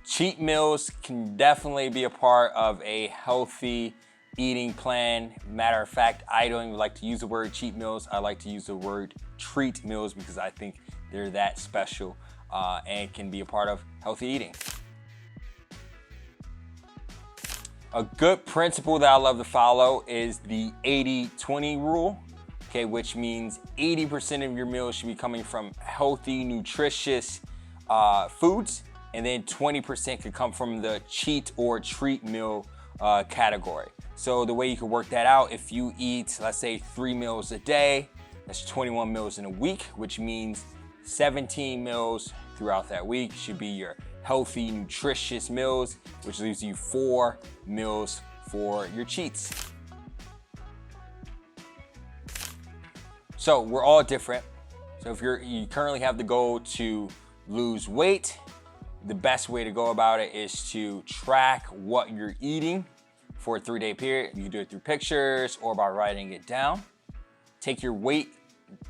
Cheat meals can definitely be a part of a healthy eating plan. Matter of fact, I don't even like to use the word cheat meals. I like to use the word treat meals because I think they're that special and can be a part of healthy eating. A good principle that I love to follow is the 80-20 rule, okay, which means 80% of your meals should be coming from healthy, nutritious foods, and then 20% could come from the cheat or treat meal category. So the way you can work that out, if you eat, let's say 3 meals a day, that's 21 meals in a week, which means 17 meals throughout that week should be your healthy, nutritious meals, which leaves you 4 meals for your cheats. So we're all different. So if you currently have the goal to lose weight, the best way to go about it is to track what you're eating for a 3-day period. You can do it through pictures or by writing it down. Take your weight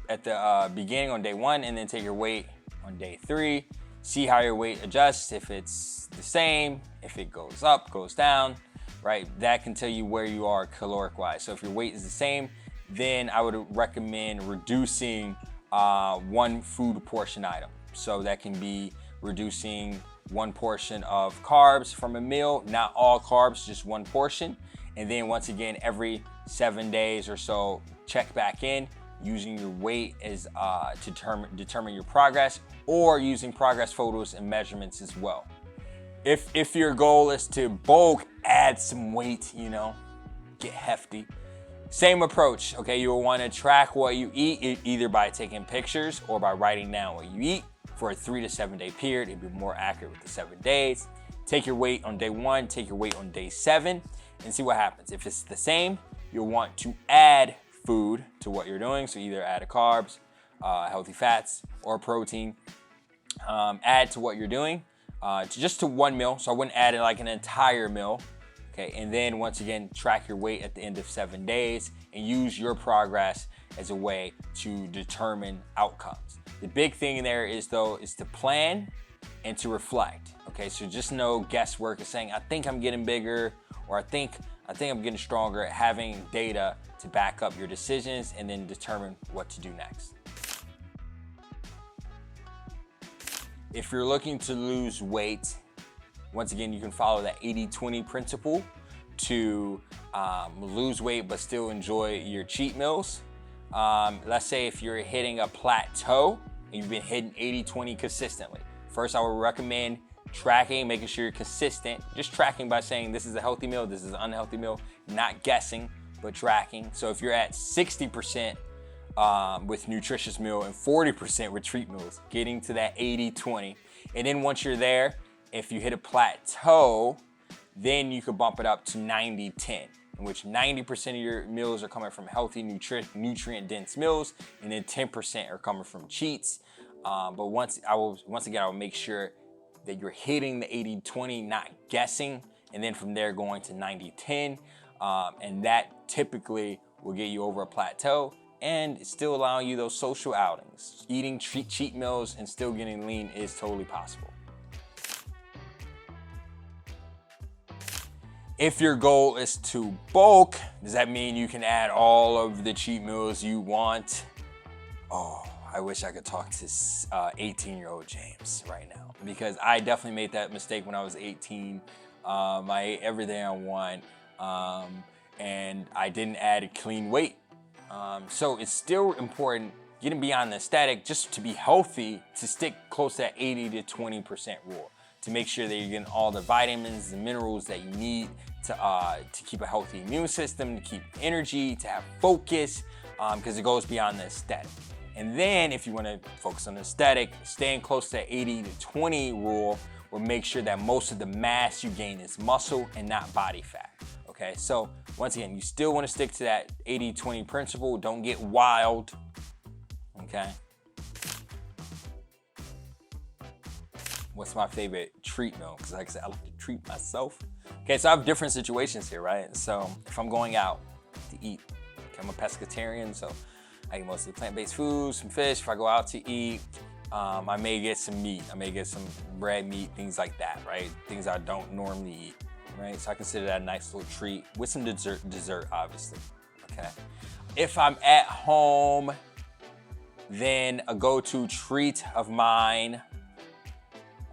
at the beginning on day 1 and then take your weight on day 3. See how your weight adjusts, if it's the same, if it goes up, goes down, right? That can tell you where you are caloric wise. So if your weight is the same, then I would recommend reducing 1 food portion item. So that can be reducing 1 portion of carbs from a meal, not all carbs, just 1 portion. And then once again, every 7 days or so, check back in using your weight as to determine your progress, or using progress photos and measurements as well. If your goal is to bulk, add some weight, get hefty, same approach, okay? You'll want to track what you eat either by taking pictures or by writing down what you eat for a 3 to 7 day period. It'd be more accurate with the 7 days. Take your weight on day 1, take your weight on day 7, and see what happens. If it's the same, you'll want to add food to what you're doing. So either add carbs, healthy fats, or protein. Add to what you're doing, just to 1 meal. So I wouldn't add it like an entire meal. Okay, and then once again, track your weight at the end of 7 days and use your progress as a way to determine outcomes. The big thing in there is to plan and to reflect. Okay, so just no guesswork of saying, I think I'm getting bigger, or I think I'm getting stronger. Having data to back up your decisions and then determine what to do next. If you're looking to lose weight, once again, you can follow that 80-20 principle to lose weight but still enjoy your cheat meals. Let's say if you're hitting a plateau and you've been hitting 80-20 consistently. First, I would recommend tracking, making sure you're consistent. Just tracking by saying this is a healthy meal, this is an unhealthy meal, not guessing, but tracking. So if you're at 60% with nutritious meal and 40% with treat meals, getting to that 80-20. And then once you're there, if you hit a plateau, then you could bump it up to 90-10, in which 90% of your meals are coming from healthy, nutrient-dense meals, and then 10% are coming from cheats. But once again, I will make sure that you're hitting the 80-20, not guessing, and then from there going to 90-10. And that typically will get you over a plateau and still allowing you those social outings. Eating cheat meals and still getting lean is totally possible. If your goal is to bulk, does that mean you can add all of the cheat meals you want? Oh, I wish I could talk to 18-year-old James right now, because I definitely made that mistake when I was 18. I ate everything I want, and I didn't add a clean weight. So it's still important, getting beyond the aesthetic, just to be healthy, to stick close to that 80-20% rule, to make sure that you're getting all the vitamins and minerals that you need to keep a healthy immune system, to keep energy, to have focus, because it goes beyond the aesthetic. And then if you want to focus on the aesthetic, staying close to that 80-20 rule will make sure that most of the mass you gain is muscle and not body fat. Okay, so once again, you still want to stick to that 80-20 principle. Don't get wild, okay? What's my favorite treat meal? Because like I said, I like to treat myself. Okay, so I have different situations here, right? So if I'm going out to eat, okay, I'm a pescatarian, so I eat mostly plant-based foods, some fish. If I go out to eat, I may get some meat. I may get some red meat, things like that, right? Things I don't normally eat, right? So I consider that a nice little treat with some dessert obviously, okay? If I'm at home, then a go-to treat of mine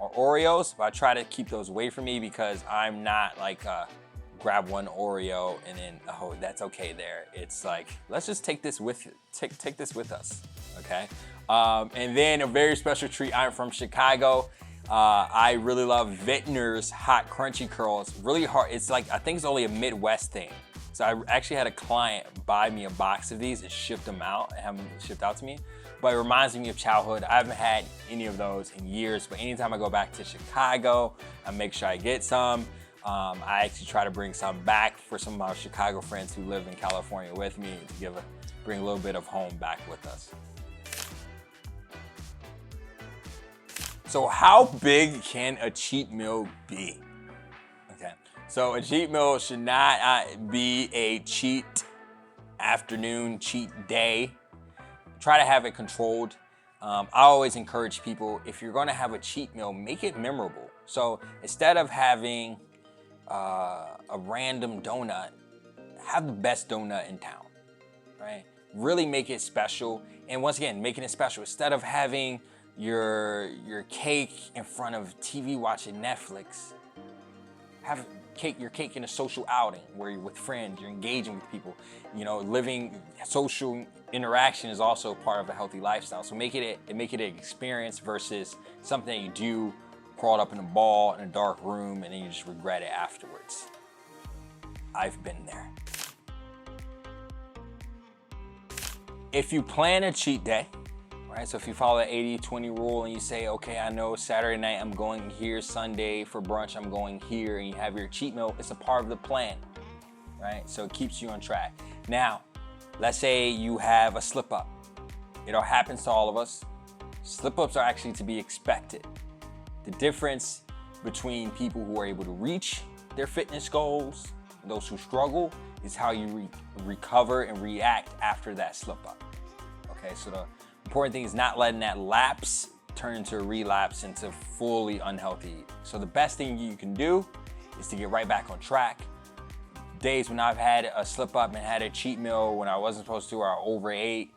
are Oreos, but I try to keep those away from me because I'm not like grab one Oreo and then, oh, that's okay there. It's like, let's just take this with us, okay? And then a very special treat, I'm from Chicago. I really love Vintner's Hot Crunchy Curls. Really hard, it's like, I think it's only a Midwest thing. So I actually had a client buy me a box of these and ship them out and have them shipped out to me. But it reminds me of childhood. I haven't had any of those in years, but anytime I go back to Chicago, I make sure I get some. I actually try to bring some back for some of my Chicago friends who live in California with me to bring a little bit of home back with us. So how big can a cheat meal be? Okay, so a cheat meal should not be a cheat afternoon, cheat day. Try to have it controlled. I always encourage people, if you're gonna have a cheat meal, make it memorable. So instead of having a random donut, have the best donut in town, right? Really make it special. And once again, making it special. Instead of having your cake in front of TV watching Netflix, have your cake in a social outing where you're with friends, you're engaging with people. You know, living social interaction is also part of a healthy lifestyle. So make it an experience versus something that you do crawled up in a ball in a dark room and then you just regret it afterwards. I've been there. If you plan a cheat day, right? So if you follow the 80-20 rule and you say, okay, I know Saturday night I'm going here, Sunday for brunch I'm going here, and you have your cheat meal, it's a part of the plan, right? So it keeps you on track. Now, let's say you have a slip up. It all happens to all of us. Slip ups are actually to be expected. The difference between people who are able to reach their fitness goals and those who struggle is how you recover and react after that slip up. Okay, so the important thing is not letting that lapse turn into a relapse into fully unhealthy. So the best thing you can do is to get right back on track. Days when I've had a slip up and had a cheat meal when I wasn't supposed to or I overate,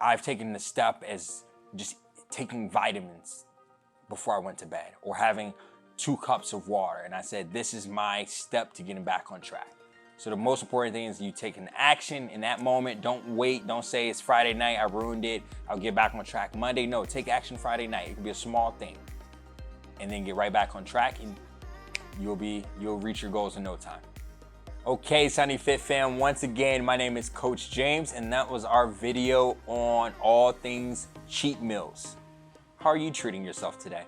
I've taken the step as just taking vitamins before I went to bed or having 2 cups of water. And I said, this is my step to getting back on track. So the most important thing is you take an action in that moment. Don't wait. Don't say it's Friday night, I ruined it, I'll get back on track Monday. No, take action Friday night. It can be a small thing. And then get right back on track and you'll reach your goals in no time. Okay, Sunny Fit fam, once again, my name is Coach James and that was our video on all things cheat meals. How are you treating yourself today?